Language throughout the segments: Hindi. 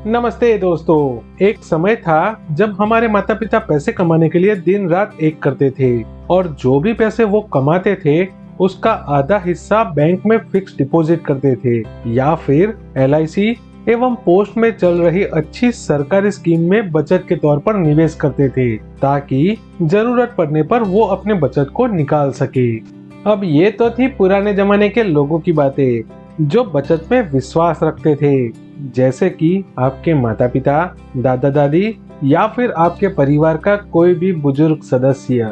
नमस्ते दोस्तों। एक समय था जब हमारे माता पिता पैसे कमाने के लिए दिन रात एक करते थे और जो भी पैसे वो कमाते थे उसका आधा हिस्सा बैंक में फिक्स डिपॉजिट करते थे या फिर एलआईसी एवं पोस्ट में चल रही अच्छी सरकारी स्कीम में बचत के तौर पर निवेश करते थे ताकि जरूरत पड़ने पर वो अपने बचत को निकाल सके। अब ये तो थी पुराने जमाने के लोगों की बातें जो बचत में विश्वास रखते थे, जैसे कि आपके माता पिता, दादा दादी या फिर आपके परिवार का कोई भी बुजुर्ग सदस्य।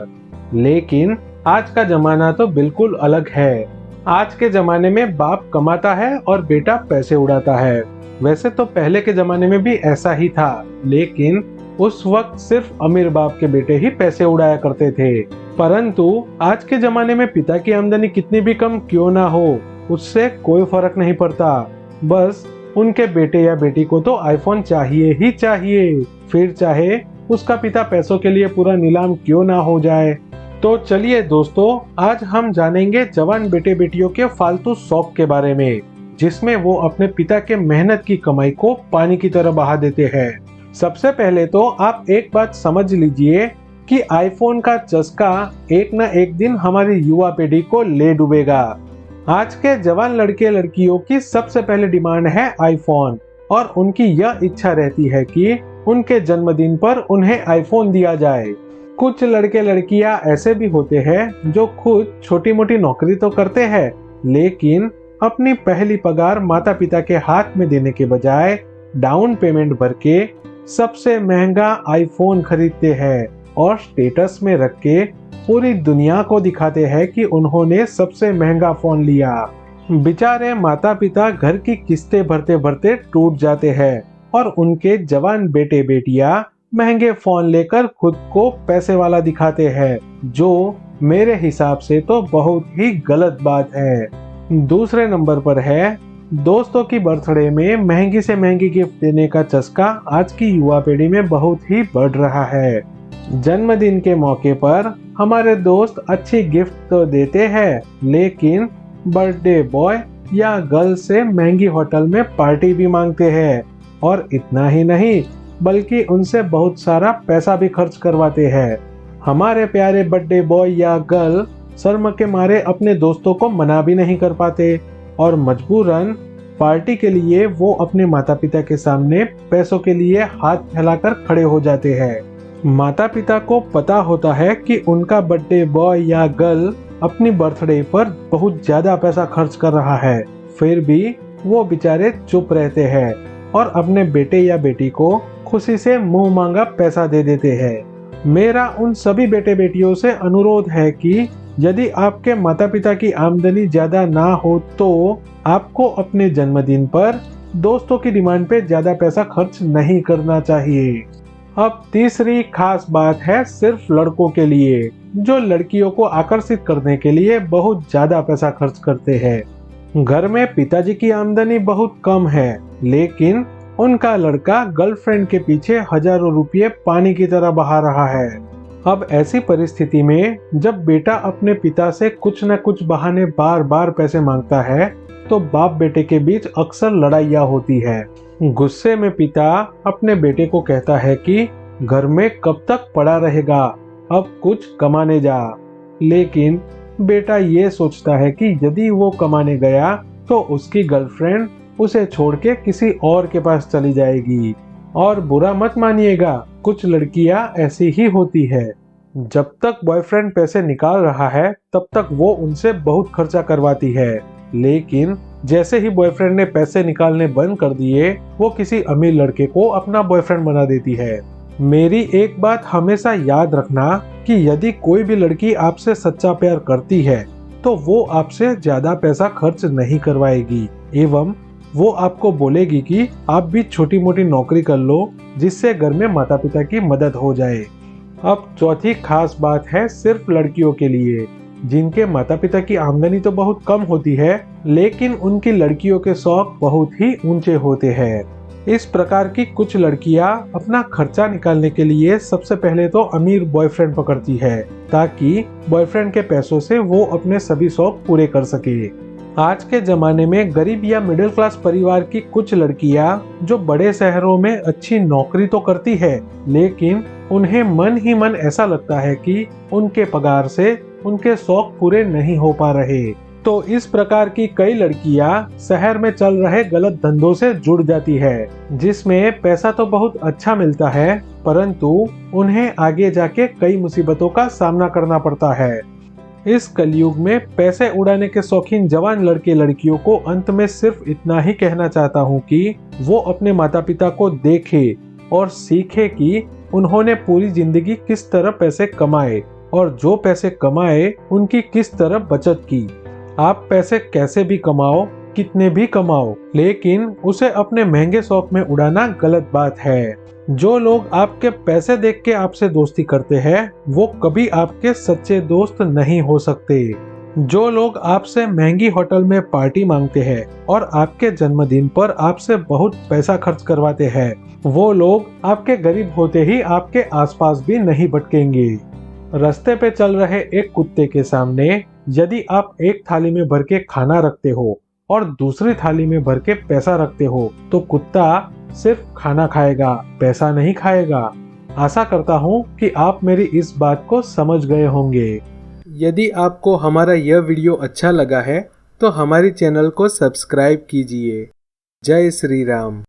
लेकिन आज का जमाना तो बिल्कुल अलग है। आज के जमाने में बाप कमाता है और बेटा पैसे उड़ाता है। वैसे तो पहले के जमाने में भी ऐसा ही था, लेकिन उस वक्त सिर्फ अमीर बाप के बेटे ही पैसे उड़ाया करते थे। परंतु आज के जमाने में पिता की आमदनी कितनी भी कम क्यों ना हो, उससे कोई फर्क नहीं पड़ता। बस उनके बेटे या बेटी को तो आईफोन चाहिए ही चाहिए, फिर चाहे उसका पिता पैसों के लिए पूरा नीलाम क्यों ना हो जाए। तो चलिए दोस्तों, आज हम जानेंगे जवान बेटे बेटियों के फालतू शौक के बारे में, जिसमें वो अपने पिता के मेहनत की कमाई को पानी की तरह बहा देते हैं। सबसे पहले तो आप एक बात समझ लीजिए कि आईफोन का चस्का एक न एक दिन हमारी युवा पीढ़ी को ले डूबेगा। आज के जवान लड़के लड़कियों की सबसे पहले डिमांड है आईफोन और उनकी यह इच्छा रहती है कि उनके जन्मदिन पर उन्हें आईफोन दिया जाए। कुछ लड़के लड़कियां ऐसे भी होते हैं जो खुद छोटी मोटी नौकरी तो करते हैं, लेकिन अपनी पहली पगार माता पिता के हाथ में देने के बजाय डाउन पेमेंट भर के सबसे महंगा आईफोन खरीदते हैं और स्टेटस में रख के पूरी दुनिया को दिखाते हैं कि उन्होंने सबसे महंगा फोन लिया। बेचारे माता पिता घर की किस्तें भरते भरते टूट जाते हैं और उनके जवान बेटे बेटियां महंगे फोन लेकर खुद को पैसे वाला दिखाते हैं, जो मेरे हिसाब से तो बहुत ही गलत बात है। दूसरे नंबर पर है दोस्तों की बर्थडे में महंगी से महंगी गिफ्ट देने का चस्का आज की युवा पीढ़ी में बहुत ही बढ़ रहा है। जन्मदिन के मौके पर हमारे दोस्त अच्छी गिफ्ट तो देते हैं, लेकिन बर्थडे बॉय या गर्ल से महंगी होटल में पार्टी भी मांगते हैं और इतना ही नहीं बल्कि उनसे बहुत सारा पैसा भी खर्च करवाते हैं। हमारे प्यारे बर्थडे बॉय या गर्ल शर्म के मारे अपने दोस्तों को मना भी नहीं कर पाते और मजबूरन पार्टी के लिए वो अपने माता पिता के सामने पैसों के लिए हाथ फैलाकर खड़े हो जाते हैं। माता पिता को पता होता है कि उनका बर्थडे बॉय या गर्ल अपनी बर्थडे पर बहुत ज्यादा पैसा खर्च कर रहा है, फिर भी वो बेचारे चुप रहते हैं और अपने बेटे या बेटी को खुशी से मुंह मांगा पैसा दे देते हैं। मेरा उन सभी बेटे बेटियों से अनुरोध है कि यदि आपके माता पिता की आमदनी ज्यादा ना हो तो आपको अपने जन्मदिन पर दोस्तों की डिमांड पे ज्यादा पैसा खर्च नहीं करना चाहिए। अब तीसरी खास बात है सिर्फ लड़कों के लिए, जो लड़कियों को आकर्षित करने के लिए बहुत ज्यादा पैसा खर्च करते हैं। घर में पिताजी की आमदनी बहुत कम है, लेकिन उनका लड़का गर्लफ्रेंड के पीछे हजारों रुपये पानी की तरह बहा रहा है। अब ऐसी परिस्थिति में जब बेटा अपने पिता से कुछ न कुछ बहाने बार बार पैसे मांगता है तो बाप बेटे के बीच अक्सर लड़ाइयाँ होती है। गुस्से में पिता अपने बेटे को कहता है कि घर में कब तक पड़ा रहेगा, अब कुछ कमाने जा। लेकिन बेटा ये सोचता है कि यदि वो कमाने गया तो उसकी गर्लफ्रेंड उसे छोड़ के किसी और के पास चली जाएगी। और बुरा मत मानिएगा, कुछ लड़कियां ऐसी ही होती है। जब तक बॉयफ्रेंड पैसे निकाल रहा है तब तक वो उनसे बहुत खर्चा करवाती है, लेकिन जैसे ही बॉयफ्रेंड ने पैसे निकालने बंद कर दिए वो किसी अमीर लड़के को अपना बॉयफ्रेंड बना देती है। मेरी एक बात हमेशा याद रखना कि यदि कोई भी लड़की आपसे सच्चा प्यार करती है तो वो आपसे ज्यादा पैसा खर्च नहीं करवाएगी एवं वो आपको बोलेगी कि आप भी छोटी मोटी नौकरी कर लो जिससे घर में माता पिता की मदद हो जाए। अब चौथी खास बात है सिर्फ लड़कियों के लिए, जिनके माता पिता की आमदनी तो बहुत कम होती है लेकिन उनकी लड़कियों के शौक बहुत ही ऊंचे होते हैं। इस प्रकार की कुछ लड़कियां अपना खर्चा निकालने के लिए सबसे पहले तो अमीर बॉयफ्रेंड पकड़ती है ताकि बॉयफ्रेंड के पैसों से वो अपने सभी शौक पूरे कर सके। आज के जमाने में गरीब या मिडिल क्लास परिवार की कुछ लड़कियां जो बड़े शहरों में अच्छी नौकरी तो करती है, लेकिन उन्हें मन ही मन ऐसा लगता है कि उनके पगार से उनके शौक पूरे नहीं हो पा रहे। तो इस प्रकार की कई लड़कियां शहर में चल रहे गलत धंधों से जुड़ जाती है, जिसमें पैसा तो बहुत अच्छा मिलता है, परंतु उन्हें आगे जाके कई मुसीबतों का सामना करना पड़ता है। इस कलयुग में पैसे उड़ाने के शौकीन जवान लड़के लड़कियों को अंत में सिर्फ इतना ही कहना चाहता हूँ कि वो अपने माता पिता को देखे और सीखे कि उन्होंने पूरी जिंदगी किस तरह पैसे कमाए और जो पैसे कमाए उनकी किस तरह बचत की। आप पैसे कैसे भी कमाओ, कितने भी कमाओ, लेकिन उसे अपने महंगे शौक में उड़ाना गलत बात है। जो लोग आपके पैसे देख के आपसे दोस्ती करते हैं वो कभी आपके सच्चे दोस्त नहीं हो सकते। जो लोग आपसे महंगी होटल में पार्टी मांगते हैं और आपके जन्मदिन पर आपसे बहुत पैसा खर्च करवाते हैं, वो लोग आपके गरीब होते ही आपके आसपास भी नहीं भटकेंगे। रास्ते पे चल रहे एक कुत्ते के सामने यदि आप एक थाली में भर के खाना रखते हो और दूसरी थाली में भर के पैसा रखते हो तो कुत्ता सिर्फ खाना खाएगा, पैसा नहीं खाएगा। आशा करता हूँ कि आप मेरी इस बात को समझ गए होंगे। यदि आपको हमारा यह वीडियो अच्छा लगा है तो हमारी चैनल को सब्सक्राइब कीजिए। जय श्री राम।